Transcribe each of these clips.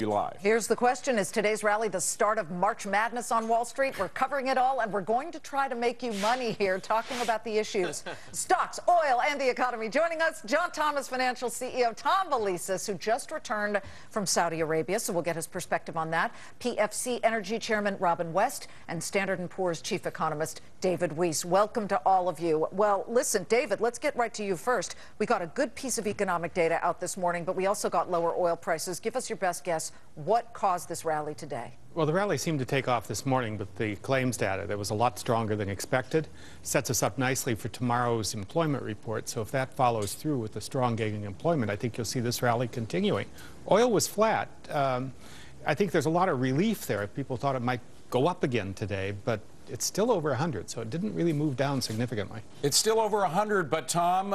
Live. Here's the question. Is today's rally the start of March Madness on Wall Street? We're covering it all, and we're going to try to make you money here, talking about the issues, stocks, oil, and the economy. Joining us, John Thomas Financial CEO Tom Valisis, who just returned from Saudi Arabia, so we'll get his perspective on that. PFC Energy Chairman Robin West, and Standard & Poor's Chief Economist David Weiss. Welcome to all of you. Well, listen, David, let's get right to you first. We got a good piece of economic data out this morning, but we also got lower oil prices. Give us your best guess. What caused this rally today? Well, the rally seemed to take off this morning, but the claims data that was a lot stronger than expected sets us up nicely for tomorrow's employment report. So if that follows through with the strong gain in employment, I think you'll see this rally continuing. Oil was flat. I think there's a lot of relief there. People thought it might go up again today, but it's still over 100, so it didn't really move down significantly. It's still over 100, but Tom,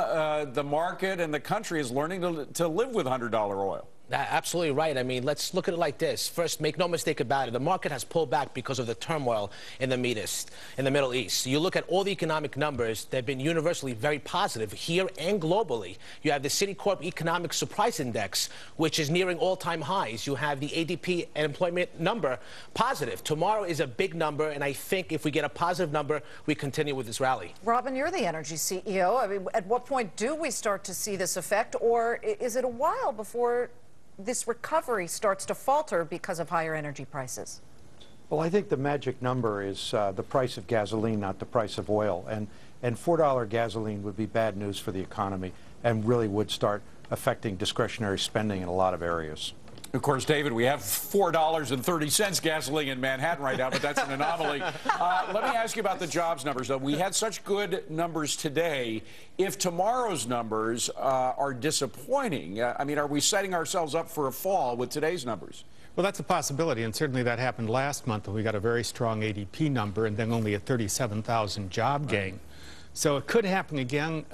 the market and the country is learning to live with $100 oil. Absolutely right. I mean, let's look at it like this. First, make no mistake about it. The market has pulled back because of the turmoil in the Middle East. You look at all the economic numbers, they've been universally very positive here and globally. You have the Citicorp Economic Surprise Index, which is nearing all-time highs. You have the ADP employment number positive. Tomorrow is a big number, and I think if we get a positive number, we continue with this rally. Robin, you're the energy CEO. I mean, at what point do we start to see this effect, or is it a while before this recovery starts to falter because of higher energy prices? Well, I think the magic number is the price of gasoline, not the price of oil. And $4 gasoline would be bad news for the economy and really would start affecting discretionary spending in a lot of areas. Of course, David, we have $4.30 gasoline in Manhattan right now, but that's an anomaly. Let me ask you about the jobs numbers, though. We had such good numbers today. If tomorrow's numbers are disappointing, I mean, are we setting ourselves up for a fall with today's numbers? Well, that's a possibility, and certainly that happened last month when we got a very strong ADP number and then only a 37,000 job gain. So it could happen again.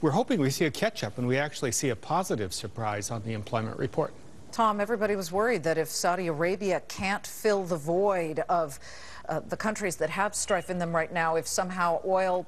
We're hoping we see a catch-up and we actually see a positive surprise on the employment report. Tom, everybody was worried that if Saudi Arabia can't fill the void of the countries that have strife in them right now, if somehow oil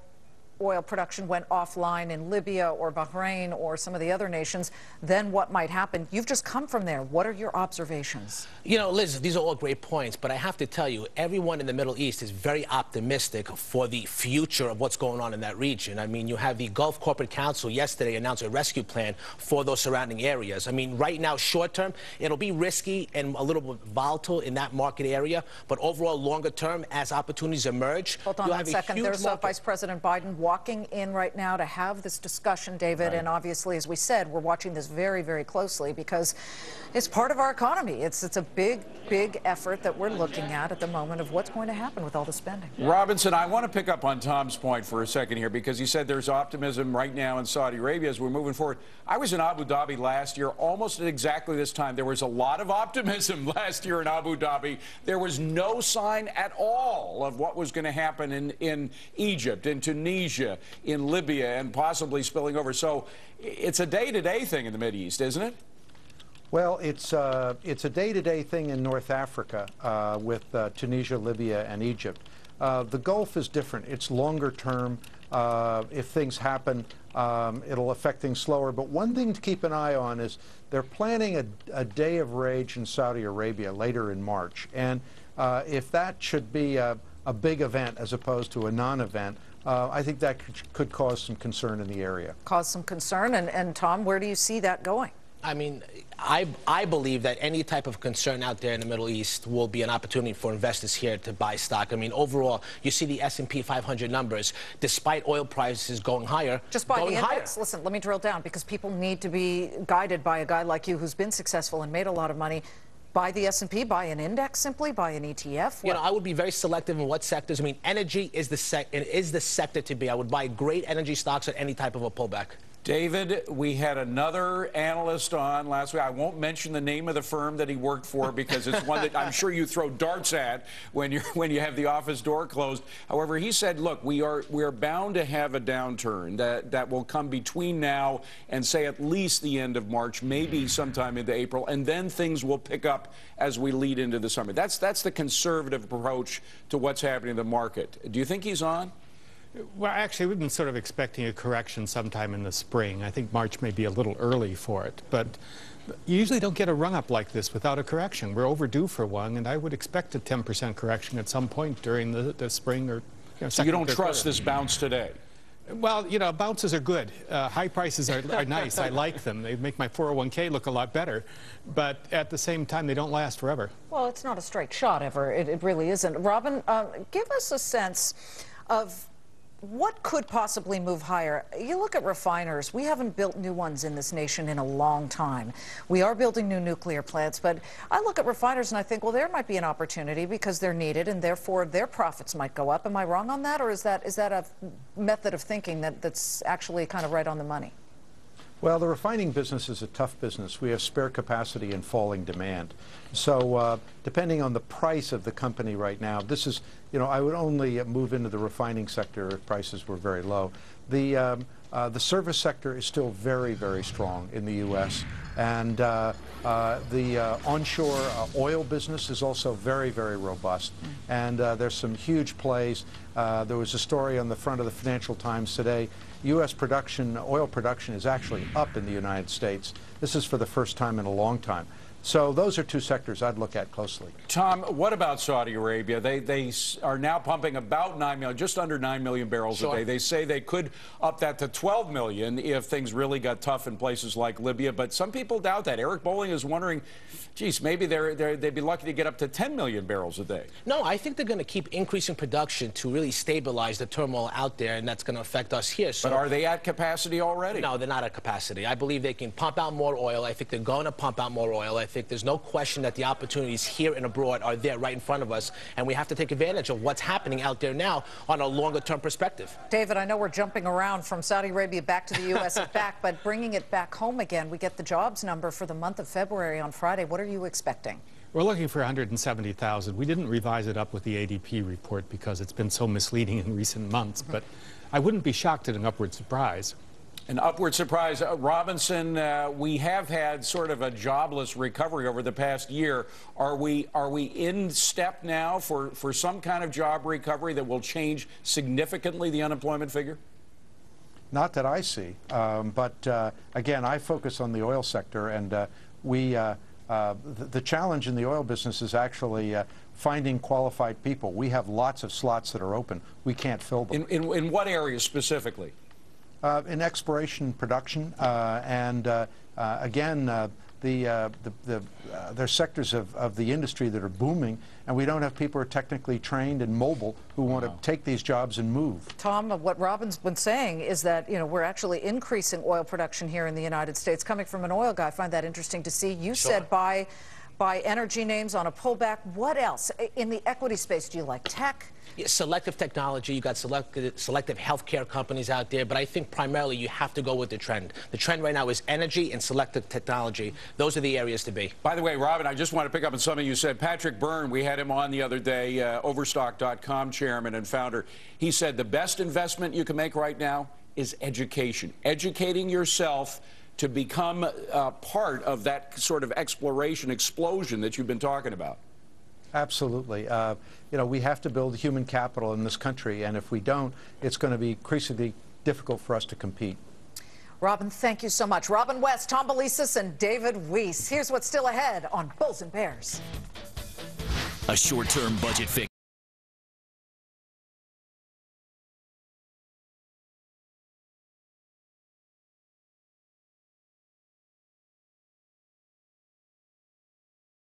production went offline in Libya or Bahrain or some of the other nations, then what might happen? You've just come from there. What are your observations? You know, Liz, these are all great points, but I have to tell you, everyone in the Middle East is very optimistic for the future of what's going on in that region. I mean, you have the Gulf Corporate Council yesterday announced a rescue plan for those surrounding areas. I mean, right now, short term, it'll be risky and a little bit volatile in that market area, but overall, longer term, as opportunities emerge, hold on one second. There's Vice President Biden walking in right now to have this discussion, David, right. And obviously, as we said, we're watching this very, very closely because it's part of our economy. It's a big effort that we're looking at the moment of what's going to happen with all the spending. Robinson, I want to pick up on Tom's point for a second here because he said there's optimism right now in Saudi Arabia as we're moving forward. I was in Abu Dhabi last year, almost at exactly this time. There was a lot of optimism last year in Abu Dhabi. There was no sign at all of what was going to happen in Egypt, in Tunisia, in Libya, and possibly spilling over. So it's a day-to-day thing in the Mideast, isn't it? Well, it's a day-to-day thing in North Africa with Tunisia, Libya, and Egypt. The Gulf is different. It's longer term. If things happen, it'll affect things slower. But one thing to keep an eye on is they're planning a day of rage in Saudi Arabia later in March. And if that should be a big event as opposed to a non-event, I think that could cause some concern in the area. Cause some concern. And Tom, where do you see that going? I mean, I believe that any type of concern out there in the Middle East will be an opportunity for investors here to buy stock. I mean, overall, you see the S&P 500 numbers, despite oil prices going higher, just by the index. Listen, let me drill down because people need to be guided by a guy like you who's been successful and made a lot of money. Buy the S&P, buy an index simply, buy an ETF? You know, I would be very selective in what sectors. I mean, energy is the sector to be. I would buy great energy stocks at any type of a pullback. David, we had another analyst on last week. I won't mention the name of the firm that he worked for because it's one that I'm sure you throw darts at when you have the office door closed. However, he said, look, we are bound to have a downturn that will come between now and say at least the end of March, maybe sometime into April, and then things will pick up as we lead into the summer. That's the conservative approach to what's happening in the market. Do you think he's on? Well, actually, we've been sort of expecting a correction sometime in the spring. I think March may be a little early for it, but you usually don't get a run-up like this without a correction. We're overdue for one, and I would expect a 10% correction at some point during the spring or so you don't trust this bounce today? Well, you know, bounces are good. High prices are nice. I like them. They make my 401k look a lot better. But at the same time, they don't last forever. Well, it's not a straight shot ever. It really isn't. Robin, give us a sense of what could possibly move higher. You look at refiners. We haven't built new ones in this nation in a long time. We are building new nuclear plants, but I look at refiners and I think, well, there might be an opportunity because they're needed and therefore their profits might go up. Am I wrong on that, or is that a method of thinking that's actually kind of right on the money? Well, the refining business is a tough business. We have spare capacity and falling demand. So depending on the price of the company right now, this is, you know, I would only move into the refining sector if prices were very low. The service sector is still very, very strong in the U.S. And the onshore oil business is also very, very robust. And there's some huge plays. There was a story on the front of the Financial Times today. U.S. production, oil production, is actually up in the United States. This is for the first time in a long time. So those are two sectors I'd look at closely. Tom, what about Saudi Arabia? They are now pumping about 9 million, just under 9 million barrels a day. They say they could up that to 12 million if things really got tough in places like Libya. But some people doubt that. Eric Bolling is wondering, geez, maybe they'd be lucky to get up to 10 million barrels a day. No, I think they're going to keep increasing production to really stabilize the turmoil out there, and that's going to affect us here. So, but are they at capacity already? No, they're not at capacity. I believe they can pump out more oil. I think they're going to pump out more oil. I think there's no question that the opportunities here and abroad are there right in front of us, and we have to take advantage of what's happening out there now on a longer-term perspective. David, I know we're jumping around from Saudi Arabia back to the U.S. and back, but bringing it back home again, we get the jobs number for the month of February on Friday. What are you expecting? We're looking for 170,000. We didn't revise it up with the ADP report because it's been so misleading in recent months, but I wouldn't be shocked at an upward surprise. An upward surprise. Robinson, we have had sort of a jobless recovery over the past year. Are we in step now for some kind of job recovery that will change significantly the unemployment figure? Not that I see. But again, I focus on the oil sector, and the challenge in the oil business is actually finding qualified people. We have lots of slots that are open. We can't fill them. In what areas specifically? In exploration, production, and again, there's sectors of the industry that are booming, and we don't have people who are technically trained and mobile who want to take these jobs and move. Tom, what Robin's been saying is that, you know, we're actually increasing oil production here in the United States. Coming from an oil guy, I find that interesting to see. You said buy energy names on a pullback. What else? In the equity space, do you like tech? Yeah, selective technology. You've got selective healthcare companies out there, but I think primarily you have to go with the trend. The trend right now is energy and selective technology. Those are the areas to be. By the way, Robin, I just want to pick up on something you said. Patrick Byrne, we had him on the other day, Overstock.com chairman and founder. He said the best investment you can make right now is education. Educating yourself to become part of that sort of explosion that you've been talking about. Absolutely. You know, we have to build human capital in this country, and if we don't, it's going to be increasingly difficult for us to compete. Robin, thank you so much. Robin West, Tom Belisis, and David Weiss. Here's what's still ahead on Bulls and Bears. A short-term budget fix.